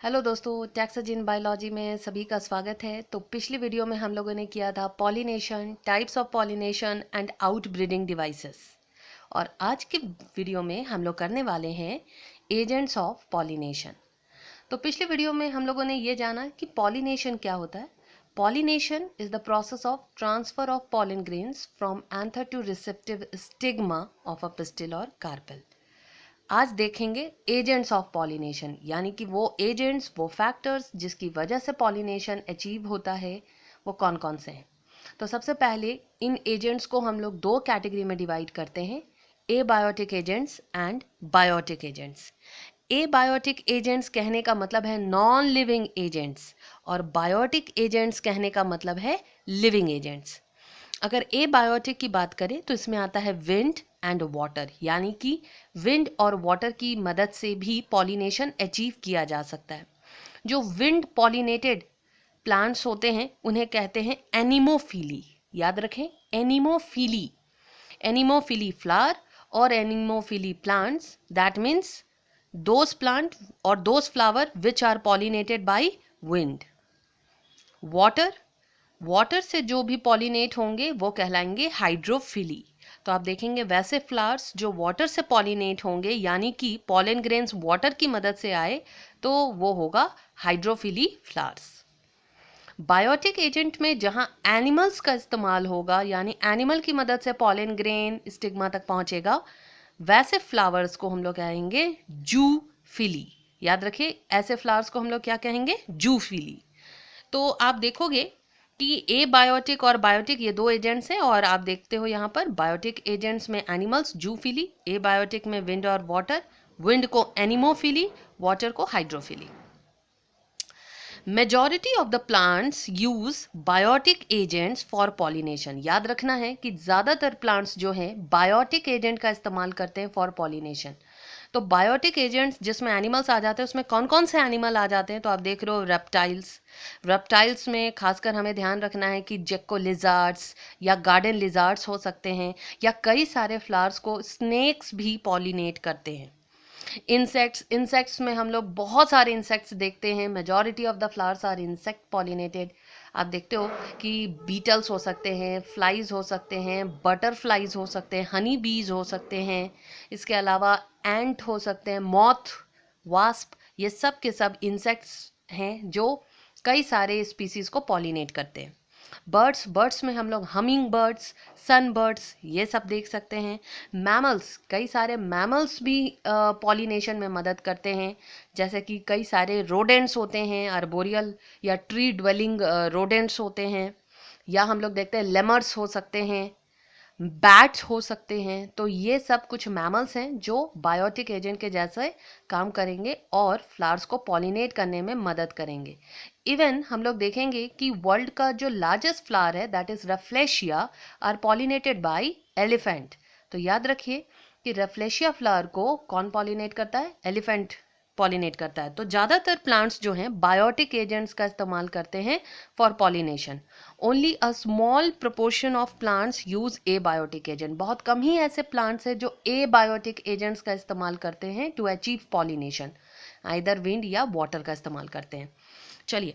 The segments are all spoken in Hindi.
हेलो दोस्तों, टैक्सोलॉजी इन बायोलॉजी में सभी का स्वागत है। तो पिछली वीडियो में हम लोगों ने किया था pollination, types of pollination and outbreeding devices. और आज के वीडियो में हम लोग करने वाले हैं एजेंट्स ऑफ पॉलिनेशन। तो पिछले वीडियो में हम लोगों ने ये जाना कि पॉलिनेशन क्या होता है। Pollination is the process of transfer of pollen grains from anther to receptive stigma of a pistil और कार्पेल। आज देखेंगे एजेंट्स ऑफ पॉलिनेशन, यानी कि वो एजेंट्स, वो फैक्टर्स जिसकी वजह से पॉलिनेशन अचीव होता है, वो कौन कौन से हैं। तो सबसे पहले इन एजेंट्स को हम लोग दो कैटेगरी में डिवाइड करते हैं, abiotic agents and biotic agents. Abiotic agents कहने का मतलब है नॉन लिविंग एजेंट्स और बायोटिक एजेंट्स कहने का मतलब है लिविंग एजेंट्स। अगर एबायोटिक की बात करें तो इसमें आता है विंड एंड वाटर, यानी कि विंड और वाटर की मदद से भी पॉलिनेशन अचीव किया जा सकता है। जो विंड पॉलिनेटेड प्लांट्स होते हैं उन्हें कहते हैं एनिमोफिली। याद रखें, एनिमोफिली। एनिमोफिली फ्लावर और anemophily plants, that means those plant और those flower which are pollinated by wind. Water, water से जो भी पॉलिनेट होंगे वो कहलाएंगे हाइड्रोफिली। तो आप देखेंगे वैसे फ्लावर्स जो वाटर से पॉलिनेट होंगे, यानी कि पॉलन ग्रेन्स वाटर की मदद से आए, तो वो होगा हाइड्रोफिली फ्लावर्स। बायोटिक एजेंट में जहां एनिमल्स का इस्तेमाल होगा, यानी एनिमल की मदद से पॉलन ग्रेन स्टिग्मा तक पहुंचेगा, वैसे फ्लावर्स को हम लोग कहेंगे जूफिली। याद रखिए, ऐसे फ्लावर्स को हम लोग क्या कहेंगे? जूफिली। तो आप देखोगे कि ए बायोटिक और बायोटिक ये दो एजेंट्स हैं, और आप देखते हो यहाँ पर बायोटिक एजेंट्स में एनिमल्स जूफिली, ए बायोटिक में विंड और वाटर, विंड को एनिमोफिली, वाटर को hydrophily. Majority of the plants use biotic agents for pollination. याद रखना है कि ज्यादातर प्लांट्स जो हैं बायोटिक एजेंट का इस्तेमाल करते हैं फॉर पॉलिनेशन। तो बायोटिक एजेंट्स जिसमें एनिमल्स आ जाते हैं, उसमें कौन कौन से एनिमल आ जाते हैं? तो आप देख रहे हो रेप्टाइल्स। रेप्टाइल्स में खासकर हमें ध्यान रखना है कि जेको लिजार्ड्स या गार्डन लिजार्ड्स हो सकते हैं, या कई सारे फ्लावर्स को स्नेक्स भी पॉलिनेट करते हैं। इंसेक्ट्स, इंसेक्ट्स में हम लोग बहुत सारे इंसेक्ट्स देखते हैं। Majority of the flowers are insect pollinated. आप देखते हो कि बीटल्स हो सकते हैं, फ्लाइज हो सकते हैं, बटरफ्लाइज हो सकते हैं, हनी बीज हो सकते हैं, इसके अलावा एंट हो सकते हैं, मॉथ, वास्प, ये सब के सब इंसेक्ट्स हैं जो कई सारे स्पीसीज को पॉलिनेट करते हैं। बर्ड्स, बर्ड्स में हम लोग हमिंग बर्ड्स, सन बर्ड्स, ये सब देख सकते हैं। मैमल्स, कई सारे मैमल्स भी पॉलिनेशन में मदद करते हैं, जैसे कि कई सारे रोडेंट्स होते हैं, अर्बोरियल या ट्री ड्वेलिंग रोडेंट्स होते हैं, या हम लोग देखते हैं लेमर्स हो सकते हैं, बैट्स हो सकते हैं। तो ये सब कुछ मैमल्स हैं जो बायोटिक एजेंट के जैसे काम करेंगे और फ्लावर्स को पॉलिनेट करने में मदद करेंगे। इवन हम लोग देखेंगे कि वर्ल्ड का जो लार्जेस्ट फ्लावर है, that is rafflesia, are pollinated by elephant. तो याद रखिए कि रफ्लेशिया फ्लावर को कौन पॉलिनेट करता है? एलिफेंट पॉलिनेट करता है। तो ज़्यादातर प्लांट्स जो हैं बायोटिक एजेंट्स का इस्तेमाल करते हैं for pollination. Only a small proportion of plants use abiotic agent. बहुत कम ही ऐसे प्लांट्स हैं जो ए बायोटिक एजेंट्स का इस्तेमाल करते हैं to achieve pollination, either wind या वाटर का इस्तेमाल करते हैं। चलिए,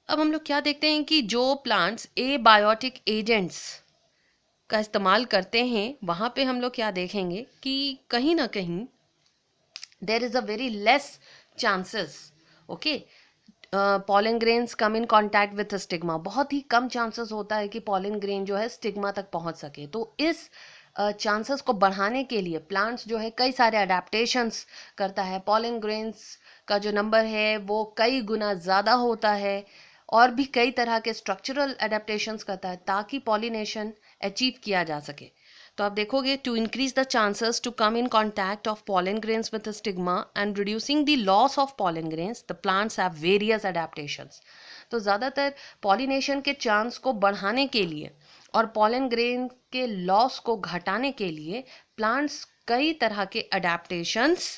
अब हम लोग क्या देखते हैं कि जो प्लांट्स ए बायोटिक एजेंट्स का इस्तेमाल करते हैं, वहाँ पे हम लोग क्या देखेंगे कि कहीं ना कहीं there is a very less chances, okay, pollen grains come in contact with a stigma। बहुत ही कम चांसेस होता है कि pollen grain जो है स्टिग्मा तक पहुंच सके। तो इस चांसेस को बढ़ाने के लिए प्लांट्स जो है कई सारे अडेप्टेशंस करता है। pollen grains का जो नंबर है वो कई गुना ज़्यादा होता है, और भी कई तरह के स्ट्रक्चरल अडेप्टेशंस करता है ताकि पॉलिनेशन अचीव किया जा सके। तो आप देखोगे, to increase the chances to come in contact of pollen grains with stigma and reducing the loss of pollen grains, the plants have various adaptations. तो ज़्यादातर पॉलिनेशन के चांस को बढ़ाने के लिए और पॉलन ग्रेन के लॉस को घटाने के लिए प्लांट्स कई तरह के अडेप्टेशंस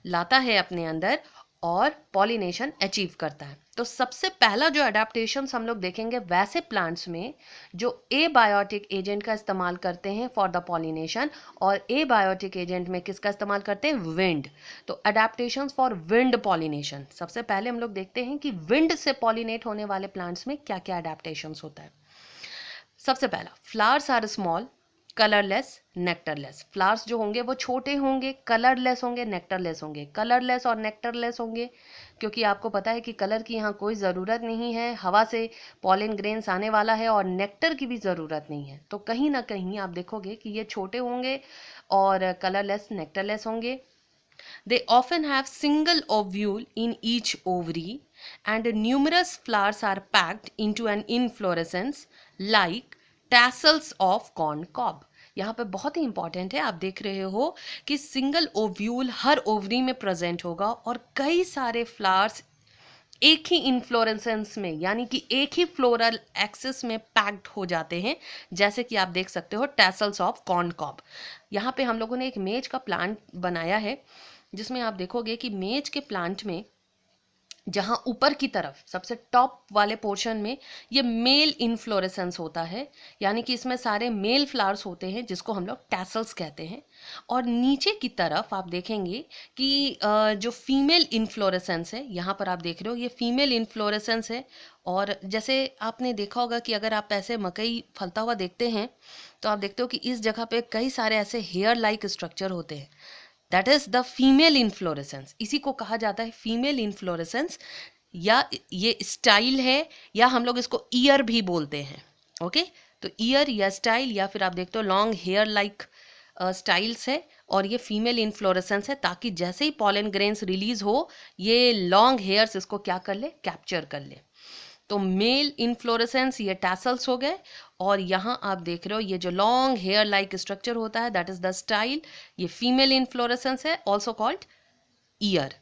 लाता है अपने अंदर, और पॉलिनेशन अचीव करता है। तो सबसे पहला जो अडेप्टेशंस हम लोग देखेंगे वैसे प्लांट्स में जो एबायोटिक एजेंट का इस्तेमाल करते हैं फॉर द पॉलिनेशन, और एबायोटिक एजेंट में किसका इस्तेमाल करते हैं, विंड। तो अडेप्टेशंस फॉर विंड पॉलिनेशन, सबसे पहले हम लोग देखते हैं कि विंड से पॉलिनेट होने वाले प्लांट्स में क्या क्या अडेप्टेशंस होता है। सबसे पहला, flowers are small, colourless, nectarless. Flowers जो होंगे वो छोटे होंगे, कलरलेस होंगे, नेक्टरलेस होंगे। कलरलेस और नेक्टरलेस होंगे क्योंकि आपको पता है कि कलर की यहाँ कोई ज़रूरत नहीं है, हवा से पॉलन ग्रेन्स आने वाला है और नेक्टर की भी ज़रूरत नहीं है। तो कहीं ना कहीं आप देखोगे कि ये छोटे होंगे और कलरलेस, नेक्टरलेस होंगे। They often have single ovule in each ovary and numerous flowers are packed into an inflorescence like tassels of corn cob. यहाँ पे बहुत ही इंपॉर्टेंट है, आप देख रहे हो कि सिंगल ओव्यूल हर ओवरी में प्रेजेंट होगा और कई सारे फ्लावर्स एक ही इन्फ्लोरेसेंस में, यानी कि एक ही फ्लोरल एक्सिस में पैक्ड हो जाते हैं, जैसे कि आप देख सकते हो टैसल्स ऑफ कॉर्न कॉब। यहाँ पे हम लोगों ने एक मेज का प्लांट बनाया है जिसमें आप देखोगे कि मेज के प्लांट में जहां ऊपर की तरफ सबसे टॉप वाले पोर्शन में ये मेल इन्फ्लोरेसेंस होता है, यानी कि इसमें सारे मेल फ्लावर्स होते हैं जिसको हम लोग टैसल्स कहते हैं। और नीचे की तरफ आप देखेंगे कि जो फीमेल इन्फ्लोरेसेंस है, यहाँ पर आप देख रहे हो ये फीमेल इन्फ्लोरेसेंस है। और जैसे आपने देखा होगा कि अगर आप ऐसे मकई फलता हुआ देखते हैं तो आप देखते हो कि इस जगह पे कई सारे ऐसे हेयर लाइक स्ट्रक्चर होते हैं, that is the female inflorescence. इसी को कहा जाता है फीमेल इन्फ्लोरेसेंस, या ये स्टाइल है, या हम लोग इसको ईयर भी बोलते हैं। ओके, तो ईयर या स्टाइल, या फिर आप देखते हो लॉन्ग हेयर लाइक स्टाइल्स है, और ये फीमेल इन्फ्लोरेसेंस है ताकि जैसे ही पॉलन ग्रेन्स रिलीज हो ये लॉन्ग हेयर्स इसको क्या कर ले, कैप्चर कर ले। तो मेल इन्फ्लोरेसेंस ये टैसल्स हो गए, और यहाँ आप देख रहे हो ये जो लॉन्ग हेयर लाइक स्ट्रक्चर होता है दैट इज द स्टाइल, ये फीमेल इन्फ्लोरेसेंस है, ऑल्सो कॉल्ड ईयर।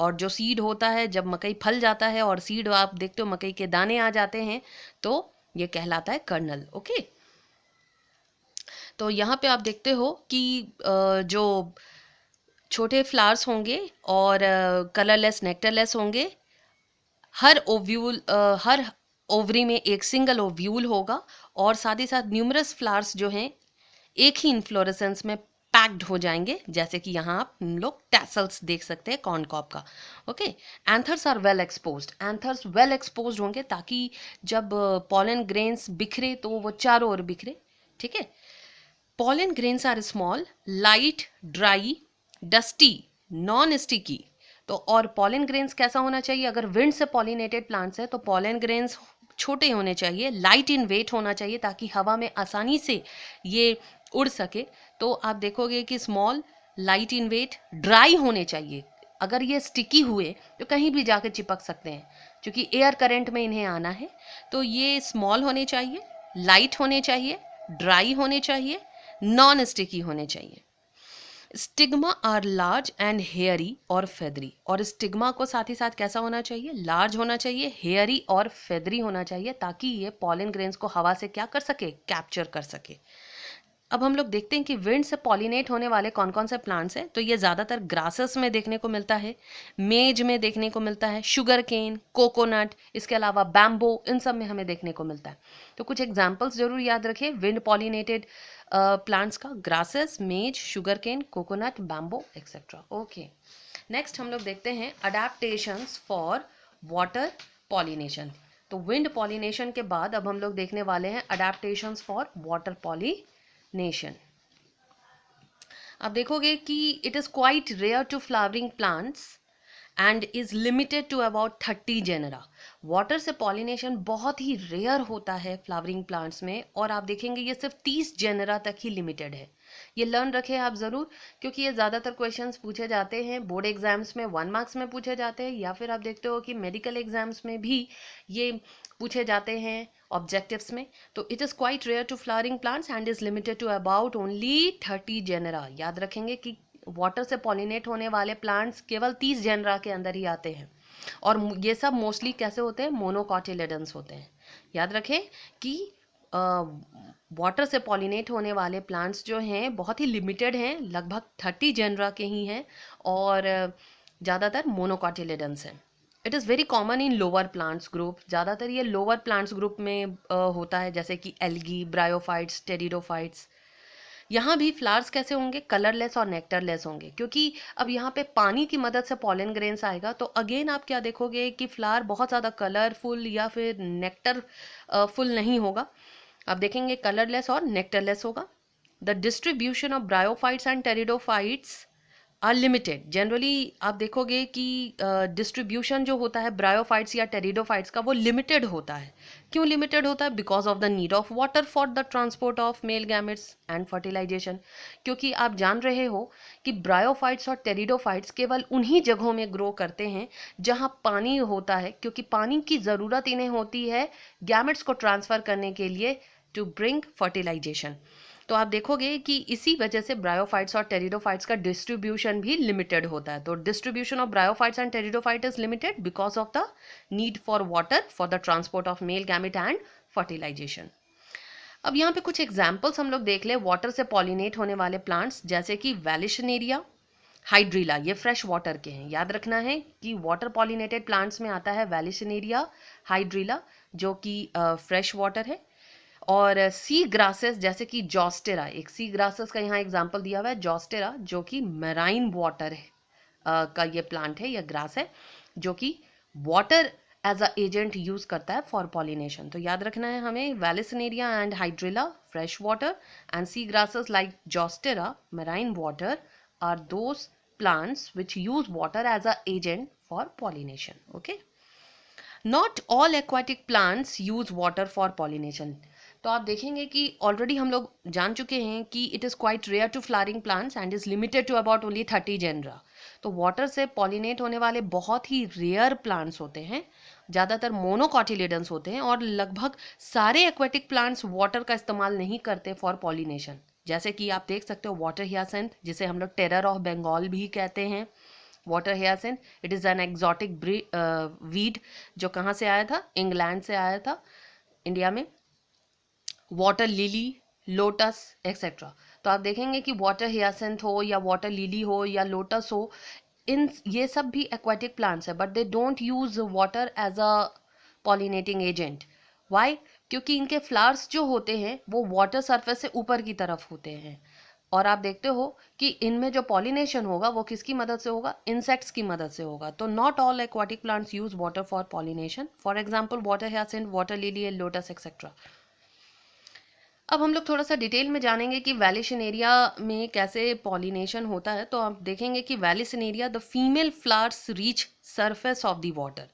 और जो सीड होता है जब मकई फल जाता है और सीड आप देखते हो मकई के दाने आ जाते हैं तो ये कहलाता है कर्नल। ओके, तो यहाँ पे आप देखते हो कि जो छोटे फ्लावर्स होंगे और कलरलेस, नेक्टरलेस होंगे। हर ओवरी में एक सिंगल ओव्यूल होगा और साथ ही साथ न्यूमरस फ्लावर्स जो हैं एक ही इन्फ्लोरेसेंस में पैक्ड हो जाएंगे, जैसे कि यहाँ आप लोग टैसल्स देख सकते हैं कॉर्न कॉब का। Okay, anthers are well exposed. Anthers well exposed होंगे ताकि जब पॉलन ग्रेन्स बिखरे तो वो चारों ओर बिखरे। ठीक है, pollen grains are small, light, dry, dusty, non sticky. तो और पॉलन ग्रेन्स कैसा होना चाहिए, अगर विंड से पॉलिनेटेड प्लांट्स है तो पॉलन ग्रेन्स छोटे होने चाहिए, लाइट इन वेट होना चाहिए ताकि हवा में आसानी से ये उड़ सके। तो आप देखोगे कि small, light in weight, dry होने चाहिए। अगर ये स्टिकी हुए तो कहीं भी जाकर चिपक सकते हैं क्योंकि एयर करंट में इन्हें आना है। तो ये स्मॉल होने चाहिए, लाइट होने चाहिए, ड्राई होने चाहिए, नॉन स्टिकी होने चाहिए। Stigma are large and hairy और फेदरी। और स्टिग्मा को साथ ही साथ कैसा होना चाहिए, लार्ज होना चाहिए, हेयरी और फेदरी होना चाहिए ताकि ये पॉलन ग्रेन्स को हवा से क्या कर सके, कैप्चर कर सके। अब हम लोग देखते हैं कि विंड से पॉलिनेट होने वाले कौन कौन से प्लांट्स हैं। तो ये ज़्यादातर ग्रासेस में देखने को मिलता है, मेज में देखने को मिलता है, शुगर केन, कोकोनट, इसके अलावा बैम्बो, इन सब में हमें देखने को मिलता है। तो कुछ एग्जाम्पल्स जरूर याद रखें विंड पॉलिनेटेड प्लांट्स का, grasses, maize, sugar cane, coconut, bamboo etcetera. Okay, next हम लोग देखते हैं अडेप्टेशंस फॉर वाटर पॉलिनेशन। तो विंड पॉलिनेशन के बाद अब हम लोग देखने वाले हैं अडेप्टेशंस फॉर वाटर पॉलिनेशन। आप देखोगे कि it is quite rare to flowering plants and is limited to about 30 genera. Water से पॉलिनेशन बहुत ही रेयर होता है फ्लावरिंग प्लांट्स में, और आप देखेंगे ये सिर्फ 30 जेनरा तक ही लिमिटेड है। ये लर्न रखें आप ज़रूर, क्योंकि ये ज़्यादातर क्वेश्चंस पूछे जाते हैं बोर्ड एग्जाम्स में, 1 मार्क्स में पूछे जाते हैं, या फिर आप देखते हो कि मेडिकल एग्जाम्स में भी ये पूछे जाते हैं ऑब्जेक्टिव्स में। तो it is quite rare to flowering plants and is limited to about only 30 genera. याद रखेंगे कि वाटर से पॉलिनेट होने वाले प्लांट्स केवल 30 जेनरा के अंदर ही आते हैं, और ये सब मोस्टली कैसे होते हैं, मोनोकॉटिलेडन्स होते हैं। याद रखें कि वाटर से पॉलिनेट होने वाले प्लांट्स जो हैं बहुत ही लिमिटेड हैं, लगभग 30 जेनरा के ही हैं, और ज़्यादातर मोनोकॉटिलेडन्स हैं। It is very common in lower plants group, ज़्यादातर ये लोअर प्लांट्स ग्रुप में होता है, जैसे कि एल्गी, ब्रायोफाइट्स, टेरिडोफाइट्स। यहाँ भी फ्लावर्स कैसे होंगे, कलरलेस और नेक्टरलेस होंगे, क्योंकि अब यहाँ पे पानी की मदद से पॉलन ग्रेन्स आएगा। तो अगेन आप क्या देखोगे कि फ्लावर बहुत ज़्यादा कलरफुल या फिर नेक्टर फुल नहीं होगा। आप देखेंगे कलरलेस और नेक्टरलेस होगा। The distribution of bryophytes and pteridophytes are limited. Generally आप देखोगे कि डिस्ट्रीब्यूशन जो होता है ब्रायोफाइट्स या टेरिडोफाइट्स का, वो लिमिटेड होता है। क्यों लिमिटेड होता है? Because of the need of water for the transport of male gametes and fertilisation. क्योंकि आप जान रहे हो कि ब्रायोफाइट्स और टेरिडोफाइट्स केवल उन्हीं जगहों में ग्रो करते हैं जहाँ पानी होता है, क्योंकि पानी की ज़रूरत इन्हें होती है गैमेट्स को ट्रांसफ़र करने के लिए, टू ब्रिंग फर्टिलाइजेशन। तो आप देखोगे कि इसी वजह से ब्रायोफाइट्स और टेरिडोफाइट्स का डिस्ट्रीब्यूशन भी लिमिटेड होता है। तो distribution of bryophytes and pteridophyte is limited because of the need for water for the transport of male gamete and fertilisation. अब यहाँ पे कुछ एग्जाम्पल्स हम लोग देख ले वाटर से पॉलिनेट होने वाले प्लांट्स, जैसे कि वैलिशनेरिया, हाइड्रिला, ये फ्रेश वाटर के हैं। याद रखना है कि वाटर पॉलिनेटेड प्लांट्स में आता है वैलिशनेरिया, हाइड्रिला, जो कि फ्रेश वाटर है। और सी ग्रासेस जैसे कि जॉस्टेरा, एक सी ग्रासेस का यहाँ एग्जांपल दिया हुआ है, जॉस्टेरा, जो कि मैराइन वाटर है का ये प्लांट है या ग्रास है, जो कि water as a agent use करता है फॉर पॉलिनेशन। तो याद रखना है हमें, vallisneria and hydrilla fresh water, and sea grasses like zostera marine water are those plants which use water as a agent for pollination. Okay, not all aquatic plants use water for pollination. तो आप देखेंगे कि ऑलरेडी हम लोग जान चुके हैं कि it is quite rare to flowering plants and is limited to about only 30 genera. तो वाटर से पॉलिनेट होने वाले बहुत ही रेयर प्लांट्स होते हैं, ज़्यादातर मोनोकॉटिलेडन्स होते हैं, और लगभग सारे एक्वेटिक प्लांट्स वाटर का इस्तेमाल नहीं करते फॉर पॉलिनेशन। जैसे कि आप देख सकते हो वाटर हियासिंथ, जिसे हम लोग टेरर ऑफ बंगाल भी कहते हैं। Water hyacinth, it is an exotic weed, जो कहाँ से आया था? इंग्लैंड से आया था इंडिया में। Water lily, lotus etcetera. तो आप देखेंगे कि वाटर हियासिंथ हो या वाटर लिली हो या लोटस हो, इन ये सब भी एक्वाटिक प्लांट्स है, but they don't use water as a pollinating agent. Why? क्योंकि इनके फ्लावर्स जो होते हैं वो वाटर सरफेस से ऊपर की तरफ होते हैं, और आप देखते हो कि इनमें जो पॉलिनेशन होगा वो किसकी मदद से होगा? इंसेक्ट्स की मदद से होगा। तो not all aquatic plants use water for pollination. For example water hyacinth, water lily, lotus etcetera. अब हम लोग थोड़ा सा डिटेल में जानेंगे कि वैलिसिनेरिया में कैसे पॉलिनेशन होता है। तो आप देखेंगे कि vallisneria, the female flowers reach surface of the water.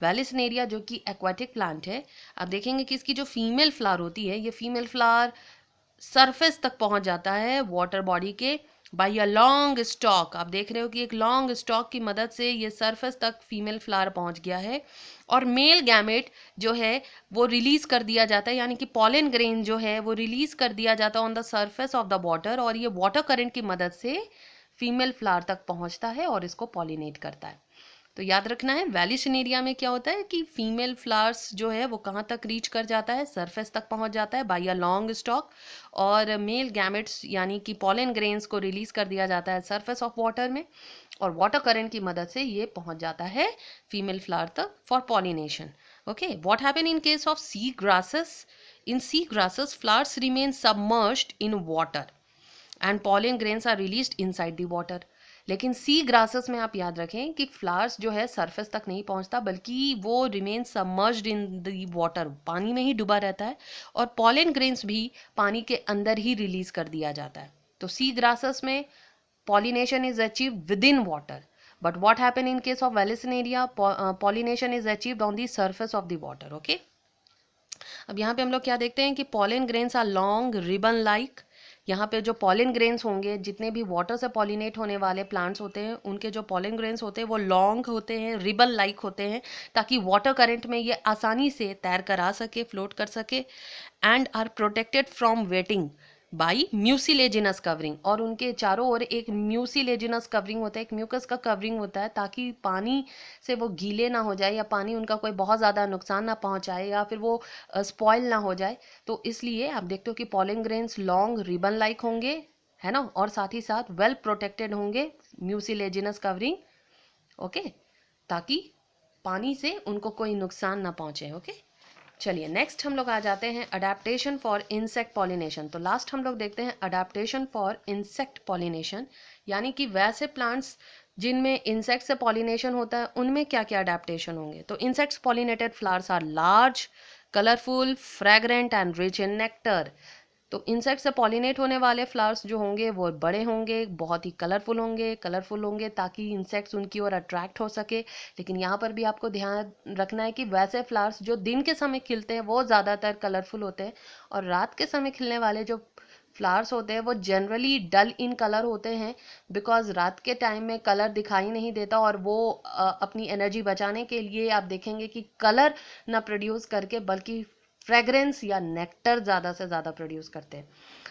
Vallisneria जो कि एक्वाटिक प्लांट है, आप देखेंगे कि इसकी जो फीमेल फ्लावर होती है, ये फीमेल फ्लावर सरफेस तक पहुंच जाता है वाटर बॉडी के बाई अ लॉन्ग स्टॉक। आप देख रहे हो कि एक लॉन्ग स्टॉक की मदद से ये सरफेस तक फीमेल फ्लावर पहुंच गया है, और मेल गैमेट जो है वो रिलीज कर दिया जाता है, यानी कि पॉलन ग्रेन जो है वो रिलीज कर दिया जाता है on the surface of the water, और ये वाटर करंट की मदद से फीमेल फ्लावर तक पहुंचता है और इसको पॉलिनेट करता है। तो याद रखना है वैलिसिनेरिया में क्या होता है कि फीमेल फ्लावर्स जो है वो कहाँ तक रीच कर जाता है? सरफेस तक पहुंच जाता है बाय अ लॉन्ग स्टॉक, और मेल गैमेट्स यानी कि पॉलन ग्रेन्स को रिलीज कर दिया जाता है सरफेस ऑफ वाटर में, और वाटर करंट की मदद से ये पहुंच जाता है फीमेल फ्लावर तक for pollination. Okay, what happen in case of sea grasses? In sea grasses flowers remain submerged in water and pollen grains are released inside the water. लेकिन सी ग्रासेस में आप याद रखें कि फ्लावर्स जो है सरफेस तक नहीं पहुंचता, बल्कि वो remain submerged in the water, पानी में ही डूबा रहता है, और पॉलन ग्रेन्स भी पानी के अंदर ही रिलीज कर दिया जाता है। तो सी ग्रासेस में pollination is achieved within water, but what happen in case of Vallisneria? Pollination is achieved on the surface of the water. Okay, अब यहाँ पे हम लोग क्या देखते हैं कि pollen grains are long ribbon like। यहाँ पे जो pollen grains होंगे, जितने भी वाटर से पॉलिनेट होने वाले प्लांट्स होते हैं, उनके जो pollen grains होते हैं वो लॉन्ग होते हैं, रिबन लाइक होते हैं, ताकि वाटर करंट में ये आसानी से तैर कर आ सके, फ्लोट कर सके, and are protected from wetting by mucilaginous covering. और उनके चारों ओर एक म्यूसिलेजिनस कवरिंग होता है, एक म्यूकस का कवरिंग होता है, ताकि पानी से वो गीले ना हो जाए, या पानी उनका कोई बहुत ज़्यादा नुकसान ना पहुंचाए, या फिर वो स्पॉइल ना हो जाए। तो इसलिए आप देखते हो कि pollen grains long ribbon like होंगे, है ना, और साथ ही साथ वेल प्रोटेक्टेड होंगे म्यूसिलेजिनस कवरिंग ओके, ताकि पानी से उनको कोई नुकसान ना पहुंचे। ओके, चलिए नेक्स्ट हम लोग आ जाते हैं अडेप्टेशन फॉर इंसेक्ट पॉलिनेशन। तो लास्ट हम लोग देखते हैं अडेप्टेशन फॉर इंसेक्ट पॉलिनेशन, यानी कि वैसे प्लांट्स जिनमें इंसेक्ट से पॉलिनेशन होता है उनमें क्या क्या अडेप्टेशन होंगे। तो insects pollinated flowers are large, colourful, fragrant and rich in nectar. तो इंसेक्ट से पॉलिनेट होने वाले फ्लावर्स जो होंगे वो बड़े होंगे, बहुत ही कलरफुल होंगे ताकि इंसेक्ट्स उनकी ओर अट्रैक्ट हो सके। लेकिन यहाँ पर भी आपको ध्यान रखना है कि वैसे फ्लावर्स जो दिन के समय खिलते हैं वो ज़्यादातर कलरफुल होते हैं, और रात के समय खिलने वाले जो फ्लावर्स होते हैं वो जनरली डल इन कलर होते हैं, बिकॉज रात के टाइम में कलर दिखाई नहीं देता, और वो अपनी एनर्जी बचाने के लिए आप देखेंगे कि कलर ना प्रोड्यूस करके बल्कि फ्रेग्रेंस या नेक्टर ज़्यादा से ज़्यादा प्रोड्यूस करते हैं।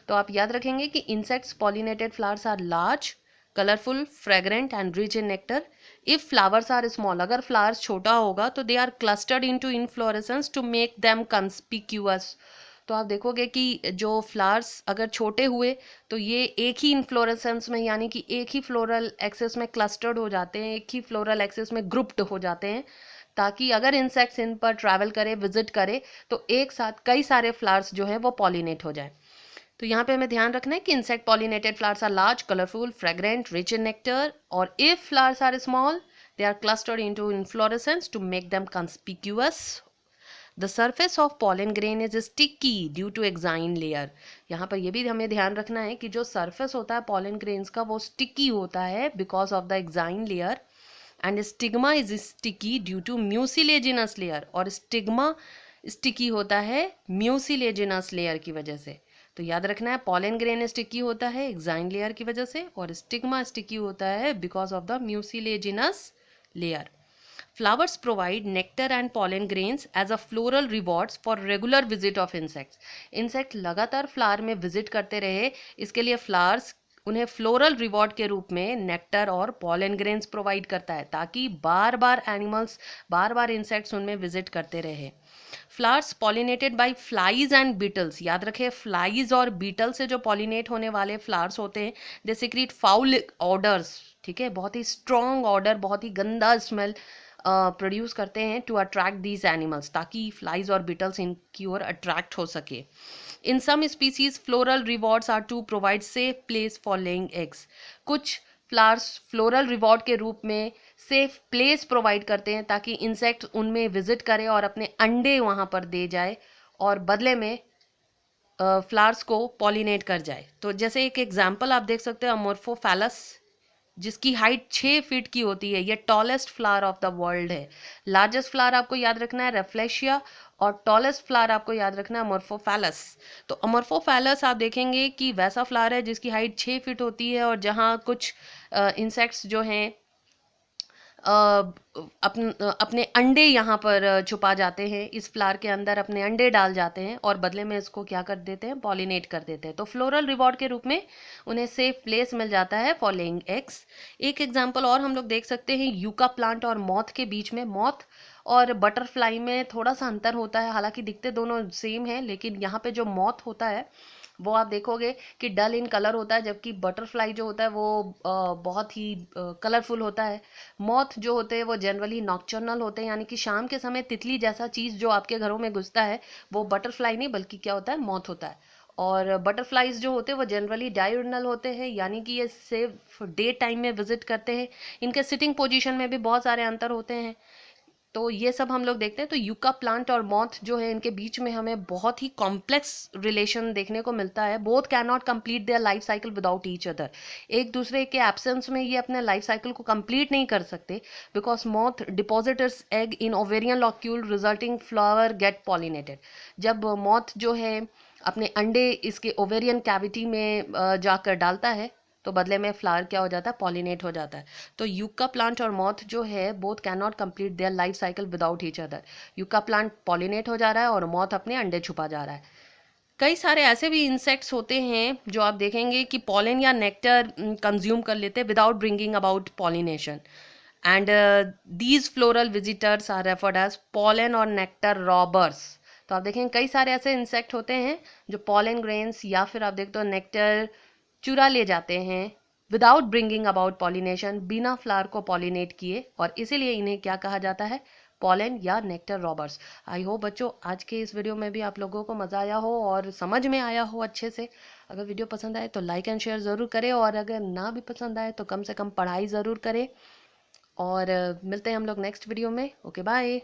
तो आप याद रखेंगे कि insects pollinated flowers are large, colourful, fragrant and rich in nectar. If flowers are small, अगर फ्लावर्स छोटा होगा तो they are clustered into inflorescence to make them conspicuous. तो आप देखोगे कि जो फ्लावर्स अगर छोटे हुए तो ये एक ही इन्फ्लोरेसेंस में, यानी कि एक ही फ्लोरल एक्सेस में क्लस्टर्ड हो जाते हैं, एक ही फ्लोरल एक्सेस में ग्रुप्ड हो जाते हैं, ताकि अगर इंसेक्ट्स इन पर ट्रैवल करे, विजिट करे, तो एक साथ कई सारे फ्लावर्स जो है वो पॉलिनेट हो जाए। तो यहाँ पे हमें ध्यान रखना है कि insect pollinated flowers are large, colourful, fragrant, rich in nectar, और if flowers are small they are clustered into inflorescence to make them conspicuous. The surface of pollen grain is sticky due to exine layer. यहाँ पर यह भी हमें ध्यान रखना है कि जो सर्फेस होता है पॉलन ग्रेन्स का वो स्टिकी होता है because of the exine layer, and stigma is sticky due to mucilaginous layer, और स्टिग्मा स्टिकी होता है म्यूसिलेजिनस लेयर की वजह से। तो याद रखना है पॉलन ग्रेन स्टिकी होता है एक्साइन लेयर की वजह से, और स्टिग्मा स्टिकी होता है because of the mucilaginous layer. Flowers provide nectar and pollen grains as a floral rewards for regular visit of insects. Insect लगातार फ्लावर में विजिट करते रहे, इसके लिए फ्लावर्स उन्हें फ्लोरल रिवॉर्ड के रूप में नेक्टर और पॉलन ग्रेन्स प्रोवाइड करता है, ताकि बार बार इंसेक्ट्स उनमें विजिट करते रहे। Flowers pollinated by flies and beetles. याद रखें फ्लाइज और बीटल से जो पॉलिनेट होने वाले फ्लावर्स होते हैं दे सीक्रेट फाउल ऑर्डर्स। ठीक है, बहुत ही स्ट्रॉन्ग ऑर्डर, बहुत ही गंदा स्मेल प्रोड्यूस करते हैं टू अट्रैक्ट दीज एनिमल्स, ताकि फ्लाइज और बीटल्स इनकी ओर अट्रैक्ट हो सके। In some species floral rewards are to provide safe place for laying eggs. कुछ फ्लावर्स फ्लोरल रिवॉर्ड के रूप में सेफ प्लेस प्रोवाइड करते हैं ताकि इंसेक्ट उनमें विजिट करे और अपने अंडे वहाँ पर दे जाए और बदले में फ्लावर्स को पॉलिनेट कर जाए। तो जैसे एक एग्जाम्पल आप देख सकते हैं अमोर्फोफैलस, जिसकी हाइट 6 फीट की होती है, ये tallest flower of the world है। लार्जेस्ट फ्लावर आपको याद रखना है रेफ्लेशिया, और टॉलेस्ट फ्लावर आपको याद रखना है अमोर्फोफैलस। तो अमोर्फोफैलस आप देखेंगे कि वैसा फ्लावर है जिसकी हाइट 6 फीट होती है, और जहाँ कुछ इंसेक्ट्स जो हैं अपने अंडे यहाँ पर छुपा जाते हैं, इस फ्लावर के अंदर अपने अंडे डाल जाते हैं और बदले में इसको क्या कर देते हैं, पॉलिनेट कर देते हैं। तो फ्लोरल रिवॉर्ड के रूप में उन्हें सेफ प्लेस मिल जाता है फॉर लेइंग एग्स। एक एग्जांपल और हम लोग देख सकते हैं यूका प्लांट और मॉथ के बीच में। मॉथ और बटरफ्लाई में थोड़ा सा अंतर होता है, हालांकि दिखते दोनों सेम है, लेकिन यहाँ पे जो मॉथ होता है वो आप देखोगे कि डल इन कलर होता है, जबकि बटरफ्लाई जो होता है वो बहुत ही कलरफुल होता है। मॉथ जो होते हैं वो जनरली नॉक्टर्नल होते हैं, यानी कि शाम के समय तितली जैसा चीज़ जो आपके घरों में घुसता है वो बटरफ्लाई नहीं बल्कि क्या होता है, मॉथ होता है। और बटरफ्लाइज जो होते हैं वो जनरली डायurnal होते हैं, यानी कि ये सिर्फ डे टाइम में विजिट करते हैं। इनके सिटिंग पोजीशन में भी बहुत सारे अंतर होते हैं। तो ये सब हम लोग देखते हैं। तो यूका प्लांट और मॉथ जो है इनके बीच में हमें बहुत ही कॉम्प्लेक्स रिलेशन देखने को मिलता है। Both can not complete their life cycle without each other. एक दूसरे के एब्सेंस में ये अपने लाइफ साइकिल को कंप्लीट नहीं कर सकते, because moth depositors egg in ovarian locule resulting flower get pollinated. जब मॉथ जो है अपने अंडे इसके ओवेरियन कैविटी में जाकर डालता है तो बदले में फ्लावर क्या हो जाता है, पॉलिनेट हो जाता है। तो यूका प्लांट और मॉथ जो है both can not complete their life cycle without each other. Yucca plant pollinate हो जा रहा है और मॉथ अपने अंडे छुपा जा रहा है। कई सारे ऐसे भी इंसेक्ट्स होते हैं जो आप देखेंगे कि पॉलन या नेक्टर कंज्यूम कर लेते हैं without bringing about pollination, and these floral visitors are referred as pollen और नेक्टर रॉबर्स। तो आप देखेंगे कई सारे ऐसे इंसेक्ट होते हैं जो पॉलन ग्रेन्स या फिर आप देखते हो नेक्टर चुरा ले जाते हैं विदाउट ब्रिंगिंग अबाउट पॉलिनेशन, बिना फ्लावर को पॉलिनेट किए, और इसीलिए इन्हें क्या कहा जाता है, पॉलन या नेक्टर रॉबर्स। आई होप बच्चों आज के इस वीडियो में भी आप लोगों को मज़ा आया हो और समझ में आया हो अच्छे से। अगर वीडियो पसंद आए तो लाइक एंड शेयर ज़रूर करें, और अगर ना भी पसंद आए तो कम से कम पढ़ाई ज़रूर करें। और मिलते हैं हम लोग नेक्स्ट वीडियो में। Okay bye.